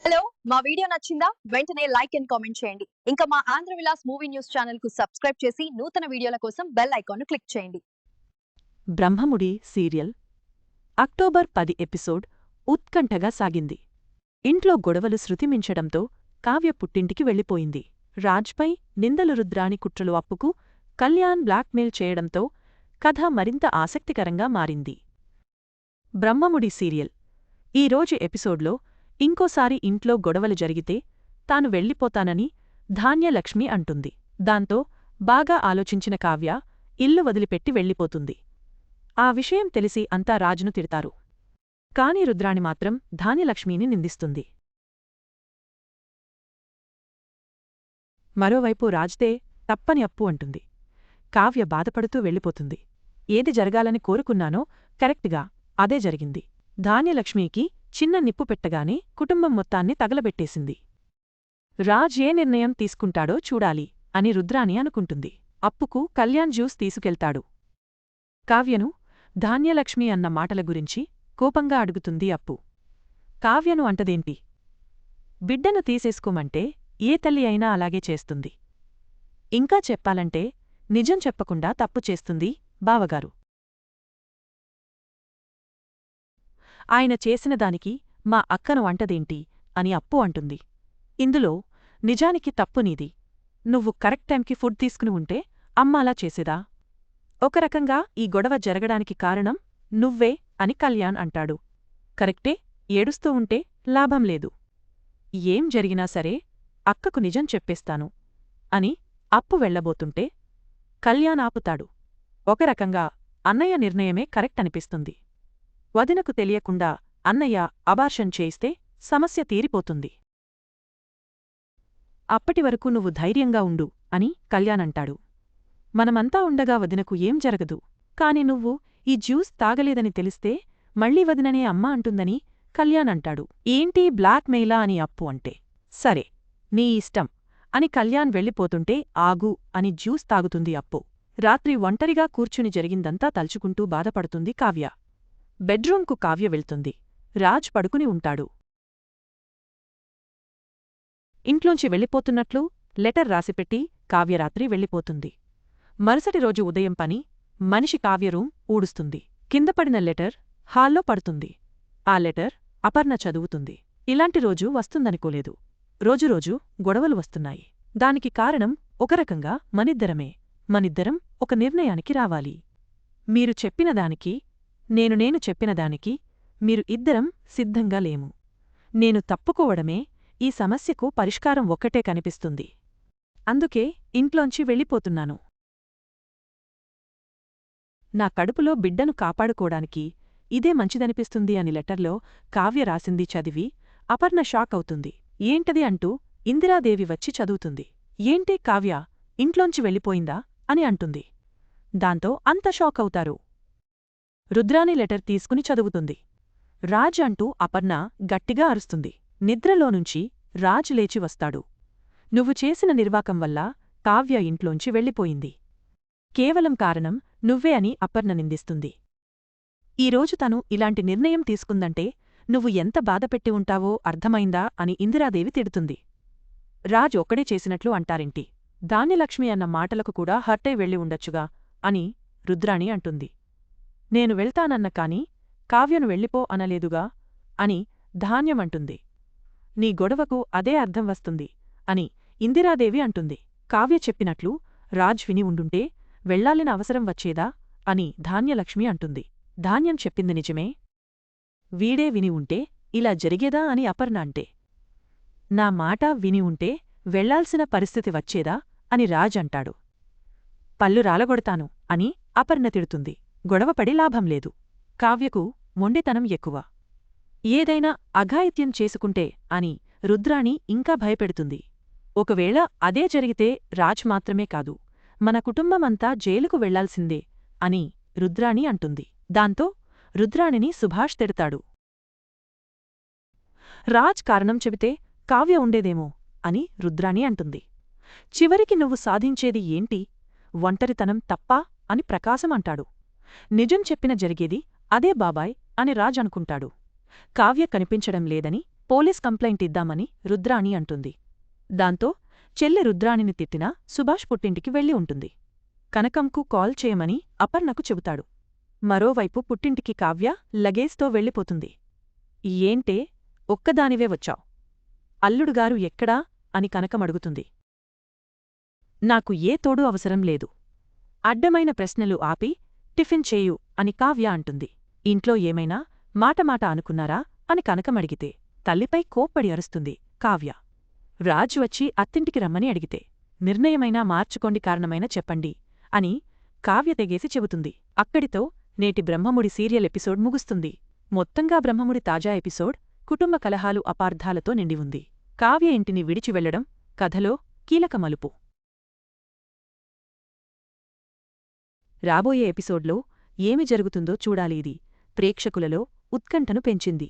Hello, మా video నచ్చిందా? వెంటనే లైక్ అండ్ కామెంట్ చేయండి. ఇంకా మా Andhra Vilas movie news channel కు సబ్స్క్రైబ్ చేసి నూతన వీడియోల కోసం బెల్ ఐకాన్ ను క్లిక్ చేయండి. బ్రహ్మముడి సీరియల్ అక్టోబర్ 10 ఎపిసోడ్ ఉత్కంఠగా సాగింది. ఇంట్లో గొడవలు శృతిమించడంతో కావ్య పుట్టింటికి వెళ్ళిపోయింది. రాజ్పై నిందలు రుద్రాని కుట్రలు అప్పుకు కళ్యాణ్ బ్లాక్మెయిల్ చేయడంతో కథ మరింత ఆసక్తికరంగా మారింది. బ్రహ్మముడి సీరియల్ ఈరోజు ఎపిసోడ్లో ఇంకోసారి ఇంట్లో గొడవలు జరిగితే తాను వెళ్ళిపోతానని ధాన్యలక్ష్మి అంటుంది. దాంతో బాగా ఆలోచించిన కావ్య ఇల్లు వదిలిపెట్టి వెళ్ళిపోతుంది. ఆ విషయం తెలిసి అంతా రాజును తిడతారు. కాని రుద్రాణి మాత్రం ధాన్యలక్ష్మిని నిందిస్తుంది. మరోవైపు రాజ్దే తప్పని అప్పు అంటుంది. కావ్య బాధపడుతూ వెళ్ళిపోతుంది. ఏది జరగాలని కోరుకున్నానో కరెక్ట్గా అదే జరిగింది. ధాన్యలక్ష్మికి చిన్న నిప్పు పెట్టగానే కుటుంబం మొత్తాన్ని తగలబెట్టేసింది. రాజ్ ఏ నిర్ణయం తీసుకుంటాడో చూడాలి అని రుద్రాణి అనుకుంటుంది. అప్పుకు కళ్యాణ్ జ్యూస్ తీసుకెళ్తాడు. కావ్యను ధాన్యలక్ష్మి అన్న మాటల గురించి కోపంగా అడుగుతుంది అప్పు. కావ్యను అంటదేంటి? బిడ్డను తీసేసుకోమంటే ఏ తల్లి అయినా అలాగే చేస్తుంది. ఇంకా చెప్పాలంటే నిజం చెప్పకుండా తప్పు చేస్తుంది బావగారు. ఆయన చేసిన దానికి మా అక్కను అంటదేంటి అని అప్పు అంటుంది. ఇందులో నిజానికి తప్పు నీది. నువ్వు కరెక్ట్ టైంకి ఫుడ్ తీసుకుని ఉంటే అమ్మ అలా చేసేదా? ఒక రకంగా ఈ గొడవ జరగడానికి కారణం నువ్వే అని కళ్యాణ్ అంటాడు. కరెక్టే, ఏడుస్తూ ఉంటే లాభం లేదు. ఏం జరిగినా సరే అక్కకు నిజం చెప్పేస్తాను అని అప్పు వెళ్లబోతుంటే కళ్యాణ్ ఆపుతాడు. ఒక రకంగా అన్నయ్య నిర్ణయమే కరెక్ట్ అనిపిస్తుంది. వదినకు తెలియకుండా అన్నయ్య అబార్షన్ చేయిస్తే సమస్య తీరిపోతుంది. అప్పటివరకు నువ్వు ధైర్యంగా ఉండు అని కళ్యాణ్ అంటాడు. మనమంతా ఉండగా వదినకు ఏం జరగదు. కాని నువ్వు ఈ జ్యూస్ తాగలేదని తెలిస్తే మళ్లీ వదిననే అమ్మ అంటుందని కళ్యాణ్ అంటాడు. ఏంటి బ్లాక్ మెయిలా అని అప్పు అంటే, సరే నీ ఇష్టం అని కళ్యాణ్ వెళ్ళిపోతుంటే ఆగు అని జ్యూస్ తాగుతుంది అప్పు. రాత్రి ఒంటరిగా కూర్చుని జరిగిందంతా తలుచుకుంటూ బాధపడుతుంది కావ్య. బెడ్రూంకు కావ్య వెళ్తుంది. రాజ్ పడుకుని ఉంటాడు. ఇంట్లోంచి వెళ్ళిపోతున్నట్లు లెటర్ రాసిపెట్టి కావ్యరాత్రి వెళ్ళిపోతుంది. మరుసటి రోజు ఉదయం పని మనిషి కావ్య రూమ్ ఊడుస్తుంది. కిందపడిన లెటర్ హాల్లో పడుతుంది. ఆ లెటర్ అపర్ణ చదువుతుంది. ఇలాంటి రోజు వస్తుందనుకోలేదు. రోజురోజు గొడవలు వస్తున్నాయి. దానికి కారణం ఒక రకంగా మనిద్దరమే. మనిద్దరం ఒక నిర్ణయానికి రావాలి. మీరు చెప్పినదానికి నేను చెప్పినదానికి మీరు ఇద్దరం సిద్ధంగా లేము. నేను తప్పుకోవడమే ఈ సమస్యకు పరిష్కారం ఒక్కటే కనిపిస్తుంది. అందుకే ఇంట్లోంచి వెళ్ళిపోతున్నాను. నా కడుపులో బిడ్డను కాపాడుకోడానికి ఇదే మంచిదనిపిస్తుంది అని లెటర్లో కావ్య రాసింది చదివి అపర్ణ షాక్ అవుతుంది. ఏంటది అంటూ ఇందిరాదేవి వచ్చి చదువుతుంది. ఏంటే కావ్య ఇంట్లోంచి వెళ్ళిపోయిందా అని అంటుంది. దాంతో అంత షాక్ అవుతారు. రుద్రాణి లెటర్ తీసుకుని చదువుతుంది. రాజ్ అంటూ అపర్ణ గట్టిగా అరుస్తుంది. నిద్రలోనుంచి రాజ్ లేచి వస్తాడు. నువ్వు చేసిన నిర్వాకం వల్ల కావ్య ఇంట్లోంచి వెళ్ళిపోయింది. కేవలం కారణం నువ్వే అని అపర్ణ నిందిస్తుంది. ఈరోజు తను ఇలాంటి నిర్ణయం తీసుకుందంటే నువ్వు ఎంత బాధపెట్టి ఉంటావో అర్థమైందా అని ఇందిరాదేవి తిడుతుంది. రాజ్ ఒక్కడే చేసినట్లు అంటారేంటి? ధాన్యలక్ష్మి అన్న మాటలకు కూడా హర్టై వెళ్ళి ఉండొచ్చుగా అని రుద్రాణి అంటుంది. నేను వెళ్తానన్న కాని కావ్యను వెళ్ళిపో అనలేదుగా అని ధాన్యమంటుంది. నీ గొడవకు అదే అర్థం వస్తుంది అని ఇందిరాదేవి అంటుంది. కావ్య చెప్పినట్లు రాజ్ విని ఉండుంటే వెళ్లాలిన అవసరం వచ్చేదా అని ధాన్యలక్ష్మి అంటుంది. ధాన్యం చెప్పింది నిజమే. వీడే విని ఉంటే ఇలా జరిగేదా అని అపర్ణ అంటే, నా మాట విని ఉంటే వెళ్లాల్సిన పరిస్థితి వచ్చేదా అని రాజ్ అంటాడు. పళ్ళు రాలగొడతాను అని అపర్ణ తిడుతుంది. గొడవపడి లాభం లేదు. కావ్యకు మొండితనం ఎక్కువ. ఏదైనా అఘాయిత్యం చేసుకుంటే అని రుద్రాణి ఇంకా భయపెడుతుంది. ఒకవేళ అదే జరిగితే రాజ్ మాత్రమే కాదు, మన కుటుంబమంతా జైలుకు వెళ్లాల్సిందే అని రుద్రాణి అంటుంది. దాంతో రుద్రాణిని సుభాష్ తిడతాడు. రాజ్ కారణం చెబితే కావ్య ఉండేదేమో అని రుద్రాణి అంటుంది. చివరికి నువ్వు సాధించేది ఏంటి? ఒంటరితనం తప్పా అని ప్రకాశం అంటాడు. నిజం చెప్పిన జరిగేది అదే బాబాయ్ అని రాజ్ అనుకుంటాడు. కావ్య కనిపించడం లేదని పోలీస్ కంప్లైంట్ ఇద్దామని రుద్రాణి అంటుంది. దాంతో చెల్లి రుద్రాణిని తిట్టినా సుభాష్ పుట్టింటికి వెళ్ళి ఉంటుంది. కనకంకు కాల్ చేయమని అపర్ణకు చెబుతాడు. మరోవైపు పుట్టింటికి కావ్య లగేజ్తో వెళ్ళిపోతుంది. ఏంటే ఒక్కదానివే వచ్చావ్? అల్లుడుగారు ఎక్కడా అని కనకమడుగుతుంది. నాకు ఏ తోడు అవసరం లేదు. అడ్డమైన ప్రశ్నలు ఆపి టిఫిన్ చేయు అని కావ్య అంటుంది. ఇంట్లో ఏమైనా మాట అనుకున్నారా అని కనకమడిగితే తల్లిపై కోప్పడి అరుస్తుంది కావ్య. రాజు వచ్చి అత్తింటికి రమ్మని అడిగితే నిర్ణయమైనా మార్చుకోండి, కారణమైన చెప్పండి అని కావ్య తెగేసి చెబుతుంది. అక్కడితో నేటి బ్రహ్మముడి సీరియల్ ఎపిసోడ్ ముగుస్తుంది. మొత్తంగా బ్రహ్మముడి తాజా ఎపిసోడ్ కుటుంబ కలహాలు, అపార్థాలతో నిండి ఉంది. కావ్య ఇంటిని విడిచి వెళ్లడం కథలో కీలక మలుపు. రాబోయే ఎపిసోడ్లో ఏమి జరుగుతుందో చూడాలి. ఇది ప్రేక్షకులలో ఉత్కంఠను పెంచింది.